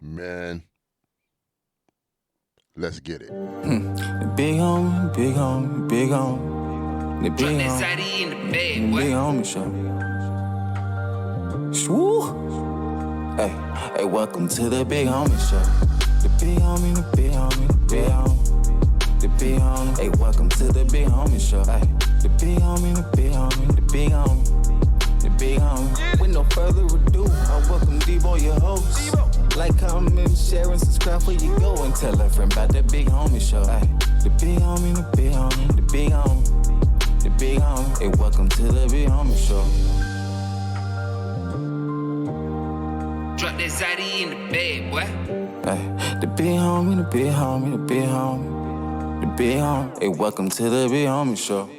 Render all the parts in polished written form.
Man, let's get it. The big homie, big homie, big homie. The big Drop that homie, side in the bed, the boy. big homie show. Swoo! Hey, hey, welcome to the big homie show. The big homie, the big homie, the big homie. The big homie, hey, welcome to the big homie show. Hey, the big homie, the big homie, the big homie. The big homie. With no further ado, I welcome Debo, your host. Like, comment, share, and subscribe before you go and tell a friend about the big homie show. Ay, the big homie, the big homie, the big homie, the big homie. Hey, welcome to the big homie show. Drop that side in the bed, boy. Ay, the big homie, the big homie, the big homie, the big homie. Hey, welcome to the big homie show.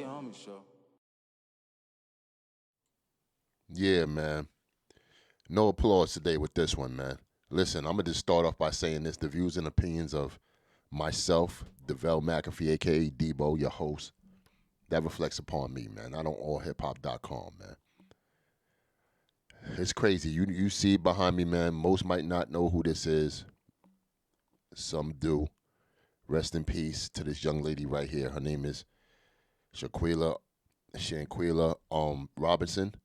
Yeah, man. No applause today with this one, man. Listen, I'm going to just start off by saying this. The views and opinions of myself, DeVell McAfee, a.k.a. Debo, your host, that reflects upon me, man. Not on allhiphop.com, man. It's crazy. You see behind me, man. Most might not know who this is. Some do. Rest in peace to this young lady right here. Her name is Shanquella Robinson.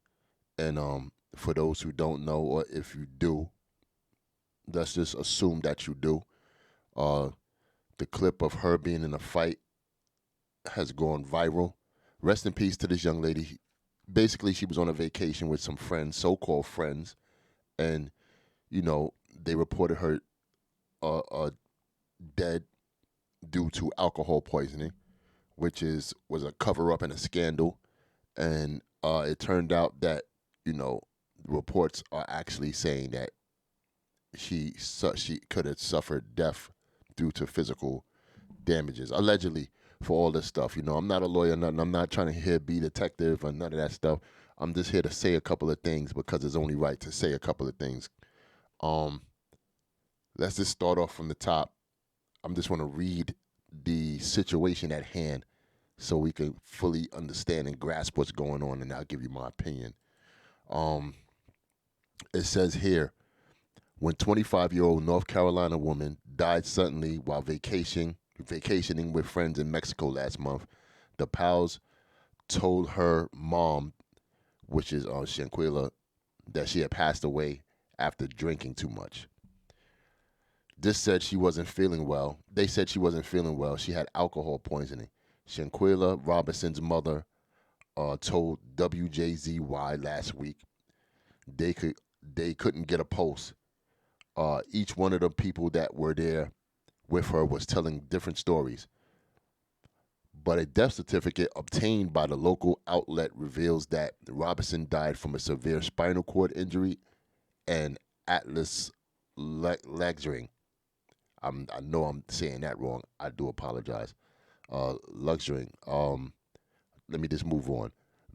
And for those who don't know, or if you do, let's just assume that you do. The clip of her being in a fight has gone viral. Rest in peace to this young lady. Basically, she was on a vacation with some friends, so-called friends, and, you know, they reported her dead due to alcohol poisoning, which was a cover-up and a scandal. And it turned out that, you know, reports are actually saying that she could have suffered death due to physical damages, allegedly, for all this stuff. You know, I'm not a lawyer, nothing. I'm not trying to be a detective or none of that stuff. I'm just here to say a couple of things because it's only right to say a couple of things. Let's just start off from the top. I'm just want to read the situation at hand so we can fully understand and grasp what's going on, and I'll give you my opinion. It says here, when 25-year-old North Carolina woman died suddenly while vacationing with friends in Mexico last month, the pals told her mom, which is Shanquella, that she had passed away after drinking too much. They said she wasn't feeling well. She had alcohol poisoning. Shanquella Robinson's mother told WJZY last week they couldn't get a pulse. Each one of the people that were there with her was telling different stories. But a death certificate obtained by the local outlet reveals that Robinson died from a severe spinal cord injury and atlas luxuring. I know I'm saying that wrong. I do apologize. Luxuring. Let me just move on.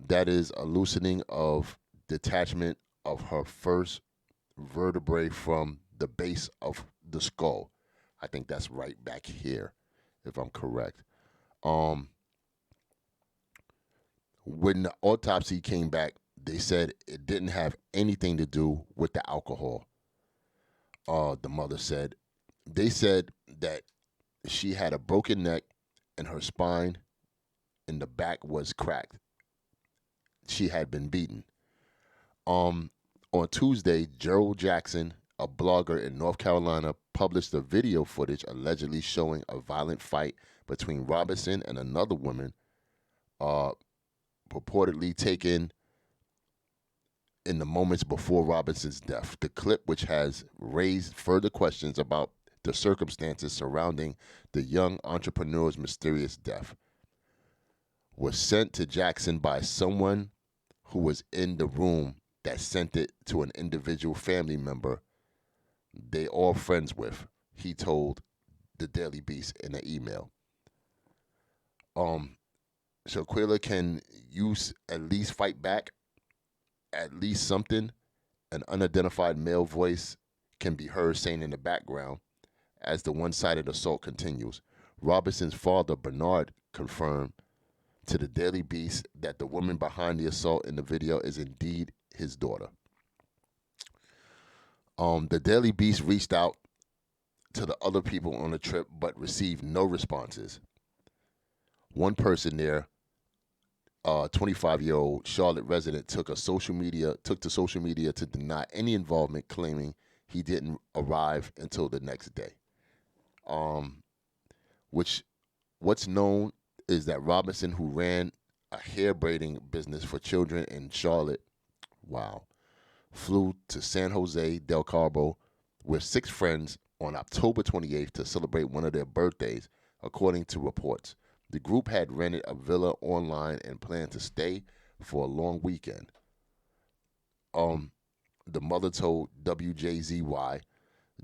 That is a loosening of detachment of her first vertebrae from the base of the skull. I think that's right back here, if I'm correct. When the autopsy came back, they said it didn't have anything to do with the alcohol. The mother said. They said that she had a broken neck and her spine in the back was cracked. She had been beaten. On Tuesday, Gerald Jackson, a blogger in North Carolina, published a video footage allegedly showing a violent fight between Robinson and another woman, purportedly taken in the moments before Robinson's death. The clip, which has raised further questions about the circumstances surrounding the young entrepreneur's mysterious death, was sent to Jackson by someone who was in the room that sent it to an individual family member they all friends with, he told the Daily Beast in an email. Shanquella can use at least fight back, at least something. An unidentified male voice can be heard saying in the background as the one-sided assault continues. Robinson's father, Bernard, confirmed to the Daily Beast that the woman behind the assault in the video is indeed his daughter. The Daily Beast reached out to the other people on the trip but received no responses. One person there, 25-year-old Charlotte resident, took to social media to deny any involvement, claiming he didn't arrive until the next day. Um, which what's known is that Robinson, who ran a hair braiding business for children in Charlotte, wow, flew to San Jose del Cabo with 6 friends on October 28th to celebrate one of their birthdays, according to reports. The group had rented a villa online and planned to stay for a long weekend. Um, the mother told WJZY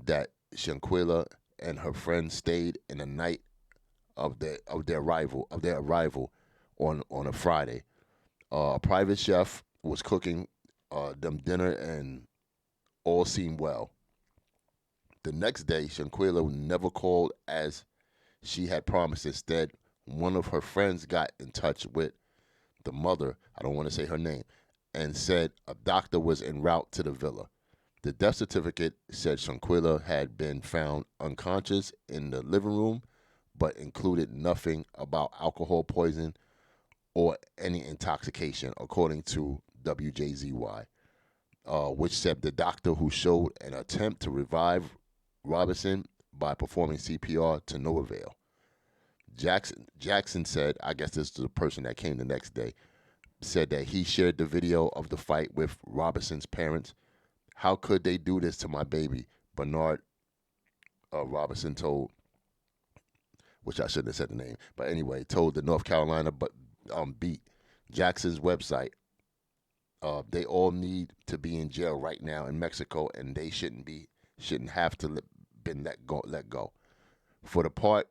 that Shanquella and her friends stayed in the night of their arrival on a Friday. A private chef was cooking them dinner and all seemed well. The next day, Shanquella never called as she had promised. Instead, one of her friends got in touch with the mother, I don't want to say her name, and said a doctor was en route to the villa. The death certificate said Shanquella had been found unconscious in the living room, but included nothing about alcohol poison or any intoxication, according to WJZY, which said the doctor who showed an attempt to revive Robinson by performing CPR to no avail. Jackson said, I guess this is the person that came the next day, said that he shared the video of the fight with Robinson's parents. How could they do this to my baby? Bernard Robinson told, which I shouldn't have said the name, but anyway, told the North Carolina Beat, Jackson's website, they all need to be in jail right now in Mexico, and they shouldn't have to been let go. For the part,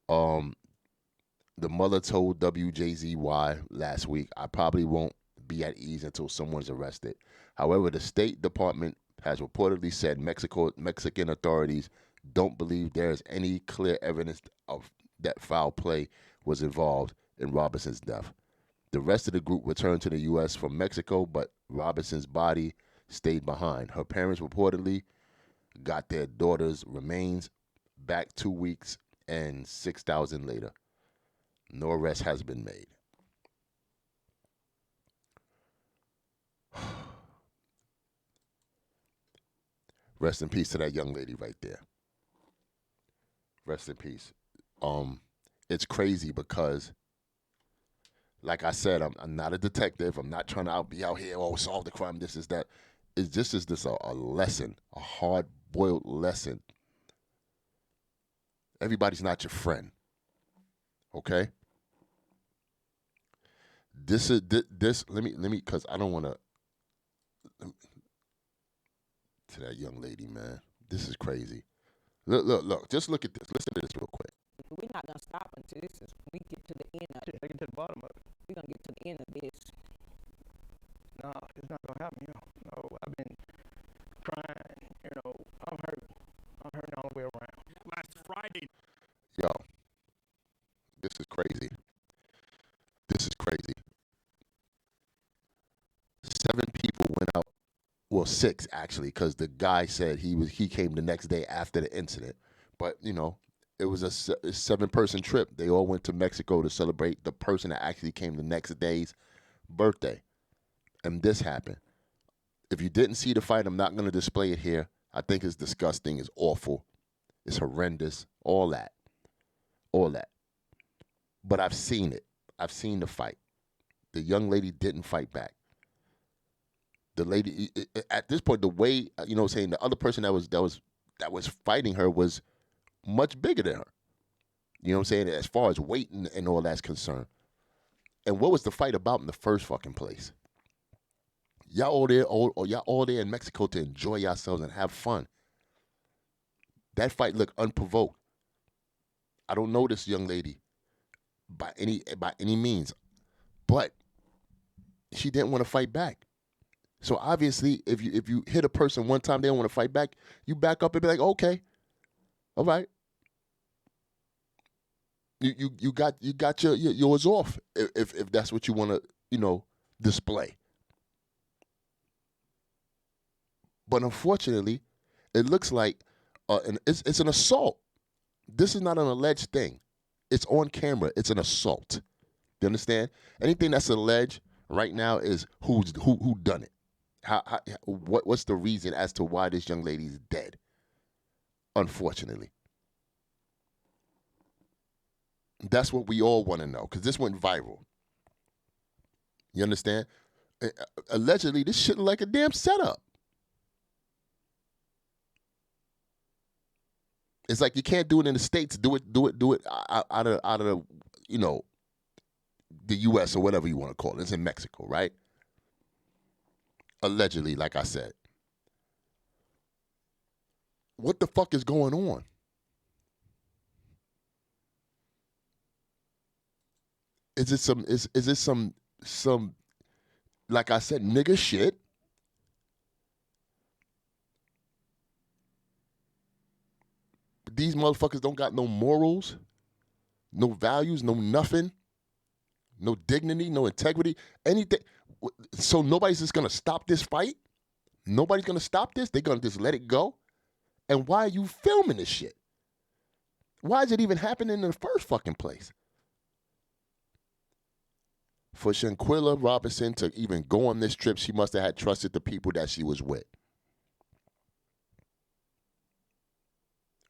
the mother told WJZY last week, I probably won't be at ease until someone's arrested. However, the State Department has reportedly said Mexican authorities don't believe there is any clear evidence of that foul play was involved in Robinson's death. The rest of the group returned to the U.S. from Mexico, but Robinson's body stayed behind. Her parents reportedly got their daughter's remains back 2 weeks and 6,000 later. No arrest has been made. Rest in peace to that young lady right there. Rest in peace. It's crazy because, like I said, I'm not a detective. I'm not trying to be out here, solve the crime, this is that. This is a lesson, a hard-boiled lesson. Everybody's not your friend. Okay? This let me because I don't want to that young lady, man. This is crazy. Look. Just look at this. Listen to this real quick. We're not gonna stop until we get to the end of it. They get to the bottom of it. We're gonna get to the end of this. No, it's not gonna happen. No, I've been crying. I'm hurt. I'm hurting all the way around. Last Friday. Yo, this is crazy. This is crazy. 7 people went out. Well, 6 actually, because the guy said he came the next day after the incident. But it was a 7-person trip. They all went to Mexico to celebrate the person that actually came the next day's birthday, and this happened. If you didn't see the fight, I'm not going to display it here. I think it's disgusting. It's awful. It's horrendous. All that. But I've seen it. I've seen the fight. The young lady didn't fight back. The lady, at this point, the way, the other person that was fighting her was much bigger than her. You know what I'm saying? As far as weight and all that's concerned. And what was the fight about in the first fucking place? Y'all all there in Mexico to enjoy yourselves and have fun. That fight looked unprovoked. I don't know this young lady by any means, but she didn't want to fight back. So obviously, if you hit a person one time, they don't want to fight back, you back up and be like, okay, all right. You got yours off if that's what you want to display. But unfortunately, it looks like it's an assault. This is not an alleged thing. It's on camera. It's an assault. You understand? Anything that's alleged right now is who done it. What's the reason as to why this young lady is dead? Unfortunately, that's what we all want to know because this went viral. You understand? Allegedly, this shit like a damn setup. It's like you can't do it in the States. Do it out of the, the U.S. or whatever you want to call it. It's in Mexico, right? Allegedly, like I said. What the fuck is going on? Is it some like I said, nigga shit? These motherfuckers don't got no morals, no values, no nothing, no dignity, no integrity, anything. So nobody's just gonna stop this fight? Nobody's gonna stop this? They're gonna just let it go? And why are you filming this shit? Why is it even happening in the first fucking place? For Shanquella Robinson to even go on this trip, she must have had trusted the people that she was with.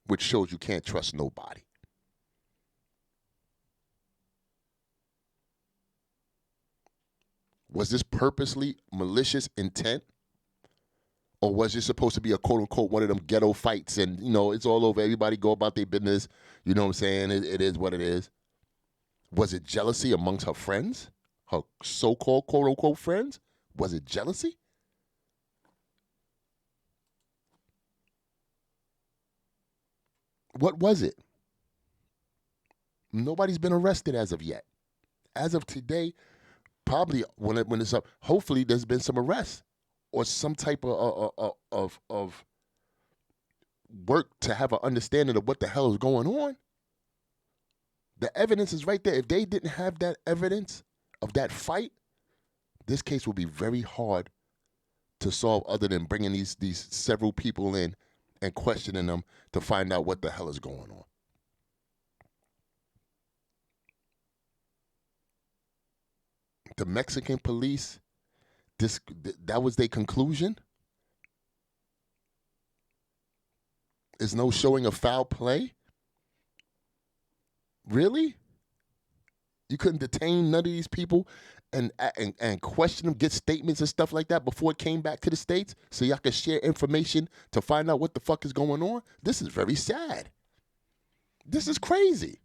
Which shows you can't trust nobody. Was this purposely malicious intent? Or was it supposed to be a quote-unquote one of them ghetto fights and, it's all over. Everybody go about their business. You know what I'm saying? It is what it is. Was it jealousy amongst her friends? Her so-called quote-unquote friends? Was it jealousy? What was it? Nobody's been arrested as of yet. As of today, probably when it's up, hopefully there's been some arrests or some type of work to have an understanding of what the hell is going on. The evidence is right there. If they didn't have that evidence of that fight, this case will be very hard to solve other than bringing these several people in and questioning them to find out what the hell is going on. The Mexican police, that was their conclusion? Is no showing of foul play? Really? You couldn't detain none of these people and question them, get statements and stuff like that before it came back to the States so y'all could share information to find out what the fuck is going on? This is very sad. This is crazy.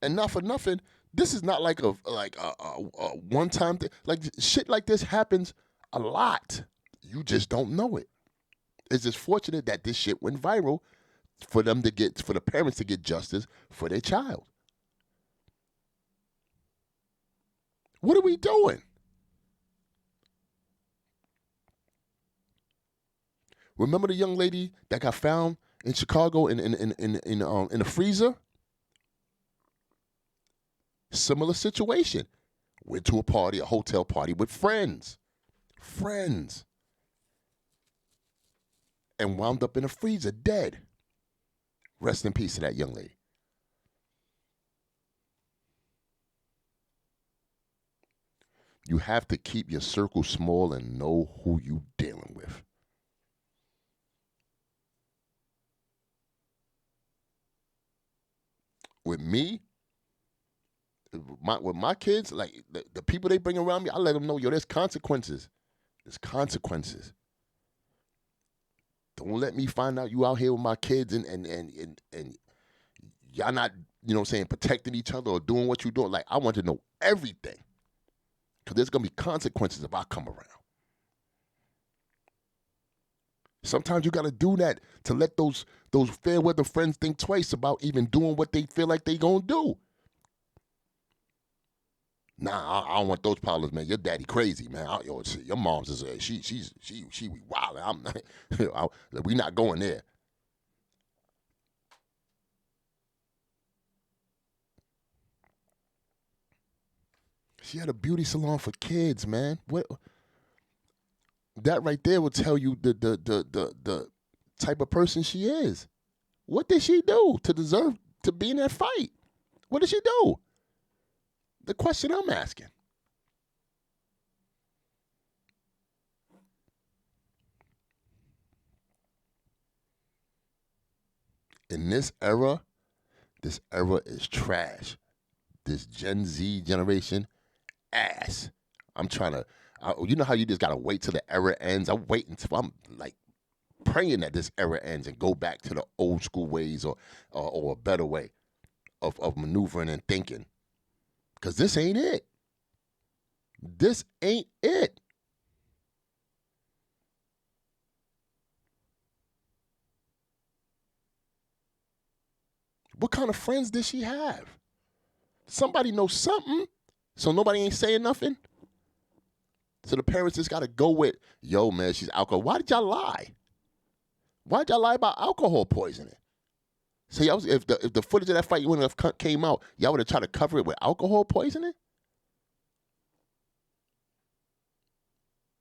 And not for nothing, this is not like a one-time thing. Like, shit like this happens a lot. You just don't know it. It's just fortunate that this shit went viral for the parents to get justice for their child. What are we doing? Remember the young lady that got found in Chicago in a freezer? Similar situation. Went to a hotel party with friends. And wound up in a freezer dead. Rest in peace to that young lady. You have to keep your circle small and know who you dealing with. With me, with my kids, like the people they bring around me, I let them know, there's consequences. There's consequences. Don't let me find out you out here with my kids and y'all not, protecting each other or doing what you're doing. Like, I want to know everything. Because there's going to be consequences if I come around. Sometimes you got to do that to let those fair weather friends think twice about even doing what they feel like they going to do. Nah, I don't want those problems, man. Your daddy crazy, man. Your mom's is she wild. I'm not, we not going there. She had a beauty salon for kids, man. What? That right there will tell you the type of person she is. What did she do to deserve to be in that fight? What did she do? The question I'm asking. In this era is trash. This Gen Z generation, ass. I'm trying to, you know how you just gotta wait till the era ends? I'm waiting till I'm like praying that this era ends and go back to the old school ways or a better way of maneuvering and thinking. Because this ain't it. This ain't it. What kind of friends did she have? Somebody knows something, so nobody ain't saying nothing. So the parents just got to go with, yo, man, she's alcohol. Why did y'all lie? Why did y'all lie about alcohol poisoning? So y'all, if the footage of that fight wouldn't have came out, y'all would have tried to cover it with alcohol poisoning?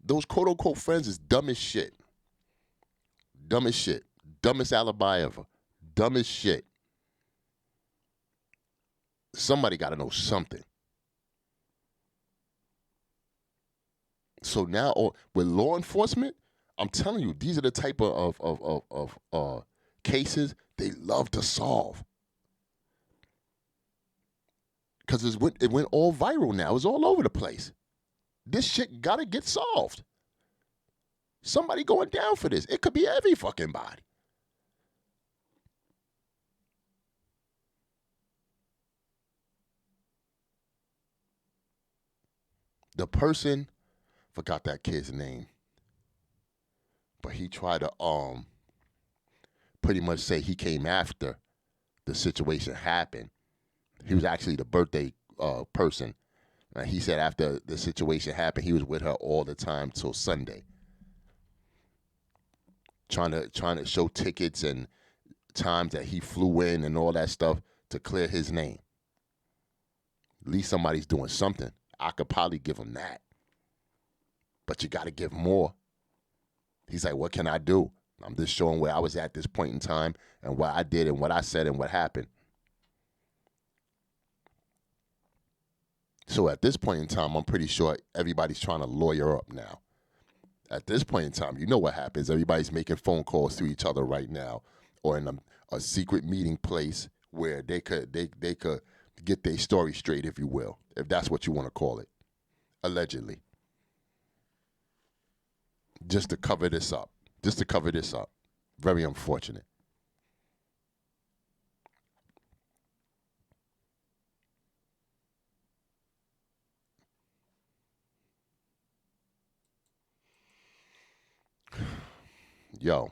Those quote-unquote friends is dumb as shit. Dumb as shit. Dumbest alibi ever. Dumb as shit. Somebody got to know something. So now, with law enforcement, I'm telling you, these are the type of cases they love to solve. Because it went all viral now. It's all over the place. This shit got to get solved. Somebody going down for this. It could be every fucking body. The person, forgot that kid's name, but he tried to pretty much say he came after the situation happened. He was actually the birthday person. He said after the situation happened, he was with her all the time till Sunday, trying to show tickets and times that he flew in and all that stuff to clear his name. At least somebody's doing something. I could probably give him that. But you got to give more. He's like, what can I do? I'm just showing where I was at this point in time and what I did and what I said and what happened. So at this point in time, I'm pretty sure everybody's trying to lawyer up now. At this point in time, you know what happens. Everybody's making phone calls to each other right now or in a secret meeting place where they could get their story straight, if you will, if that's what you want to call it, allegedly. Just to cover this up. Very unfortunate. Yo,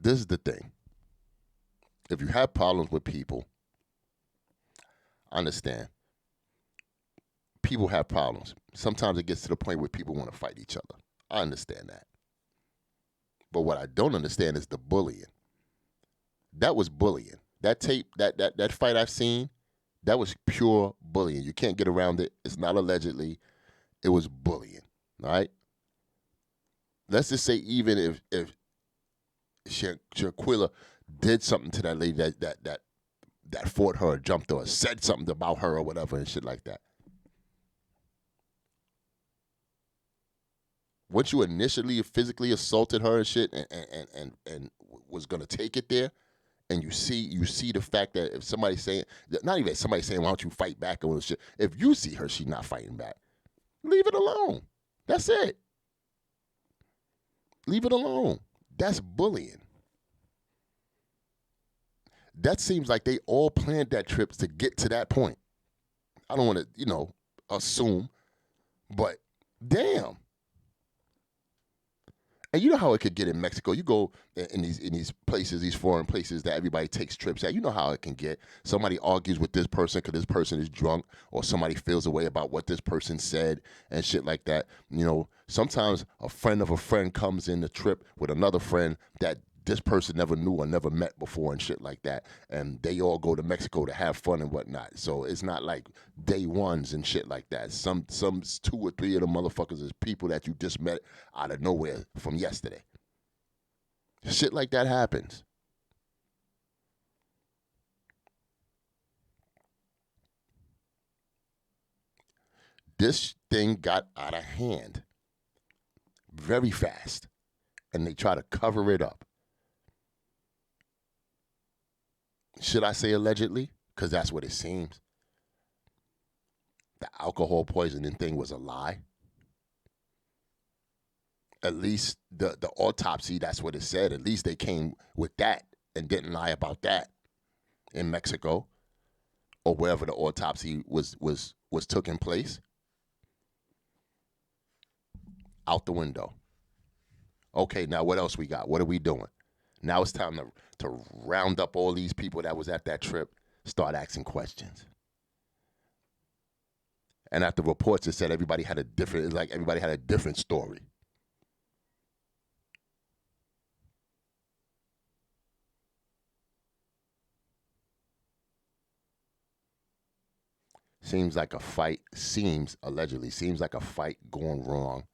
this is the thing. If you have problems with people, understand. People have problems. Sometimes it gets to the point where people want to fight each other. I understand that. But what I don't understand is the bullying. That was bullying. That tape, that fight I've seen, that was pure bullying. You can't get around it. It's not allegedly. It was bullying. All right? Let's just say even if Shanquella did something to that lady that fought her or jumped her or said something about her or whatever and shit like that. Once you initially physically assaulted her and shit and was gonna take it there, and you see the fact that if somebody's saying, not even somebody saying, why don't you fight back or shit, if you see her, she's not fighting back, leave it alone. That's it. Leave it alone. That's bullying. That seems like they all planned that trip to get to that point. I don't want to, assume, but damn. And you know how it could get in Mexico. You go in these places, these foreign places that everybody takes trips at. You know how it can get. Somebody argues with this person because this person is drunk, or somebody feels a way about what this person said and shit like that. Sometimes a friend of a friend comes in the trip with another friend that this person never knew or never met before and shit like that. And they all go to Mexico to have fun and whatnot. So it's not like day ones and shit like that. Some 2 or 3 of the motherfuckers is people that you just met out of nowhere from yesterday. Shit like that happens. This thing got out of hand very fast, and they try to cover it up. Should I say allegedly? Because that's what it seems. The alcohol poisoning thing was a lie. At least the autopsy, that's what it said. At least they came with that and didn't lie about that in Mexico or wherever the autopsy was taking place. Out the window. Okay, now what else we got? What are we doing? Now it's time to round up all these people that was at that trip, start asking questions. And after reports, it said everybody had a different story. Seems like a fight going wrong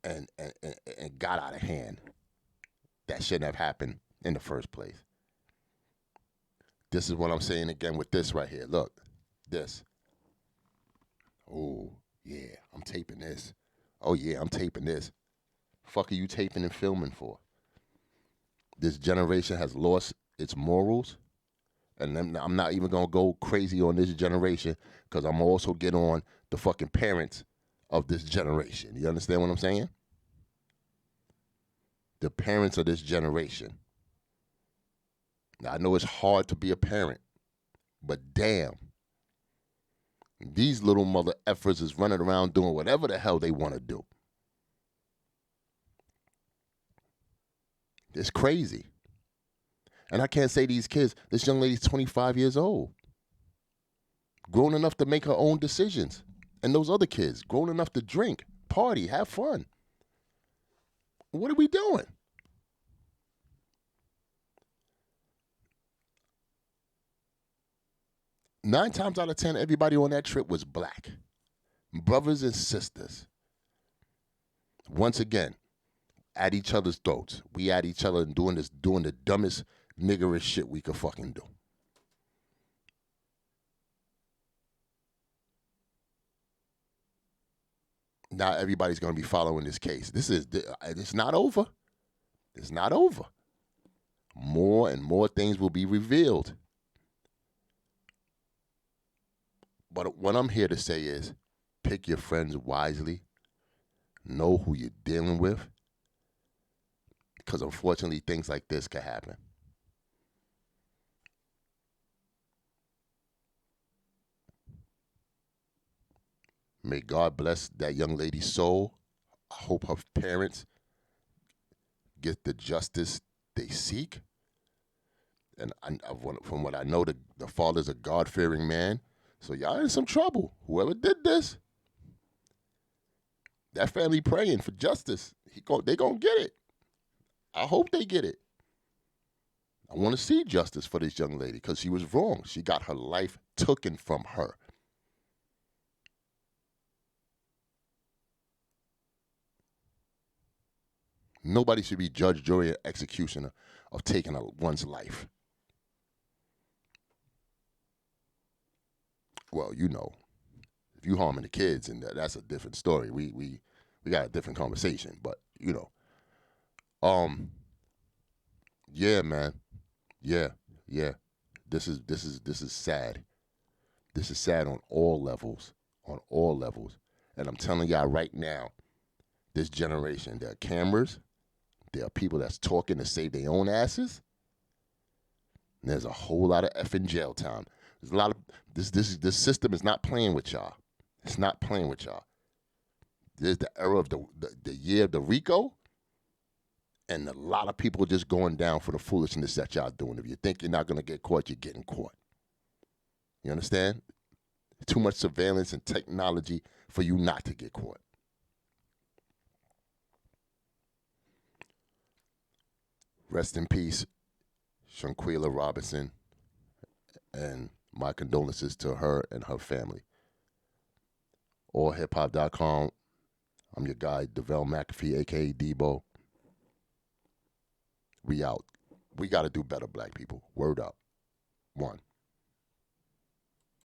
and got out of hand. That shouldn't have happened in the first place. This is what I'm saying again with this right here. Look, this. Oh, yeah, I'm taping this. Oh, yeah, I'm taping this. Fuck are you taping and filming for? This generation has lost its morals. And I'm not even going to go crazy on this generation because I'm also get on the fucking parents of this generation. You understand what I'm saying? The parents of this generation. Now, I know it's hard to be a parent, but damn. These little mother effers is running around doing whatever the hell they want to do. It's crazy. And I can't say these kids, this young lady's 25 years old. Grown enough to make her own decisions. And those other kids, grown enough to drink, party, have fun. What are we doing? Nine times out of 10, everybody on that trip was black. Brothers and sisters. Once again, at each other's throats. We at each other and doing the dumbest niggerish shit we could fucking do. Now everybody's going to be following this case. It's not over. It's not over. More and more things will be revealed. But what I'm here to say is, pick your friends wisely. Know who you're dealing with. Because unfortunately, things like this can happen. May God bless that young lady's soul. I hope her parents get the justice they seek. And from what I know, the father's a God-fearing man. So y'all in some trouble. Whoever did this, that family praying for justice. They gonna get it. I hope they get it. I want to see justice for this young lady because she was wrong. She got her life taken from her. Nobody should be judge, jury, or executioner of taking one's life. Well, you know, if you harming the kids, and that's a different story. We got a different conversation, but you know, yeah, man, yeah. This is sad. This is sad on all levels, And I'm telling y'all right now, this generation, there are cameras, there are people that's talking to save their own asses. And there's a whole lot of effing jail time. There's a lot of this system is not playing with y'all. It's not playing with y'all. There's the era of the year of the RICO, and a lot of people just going down for the foolishness that y'all doing. If you think you're not gonna get caught, you're getting caught. You understand? Too much surveillance and technology for you not to get caught. Rest in peace, Shanquella Robinson, and my condolences to her and her family. AllHipHop.com. I'm your guy, DeVell McAfee, a.k.a. Debo. We out. We got to do better, black people. Word up. One.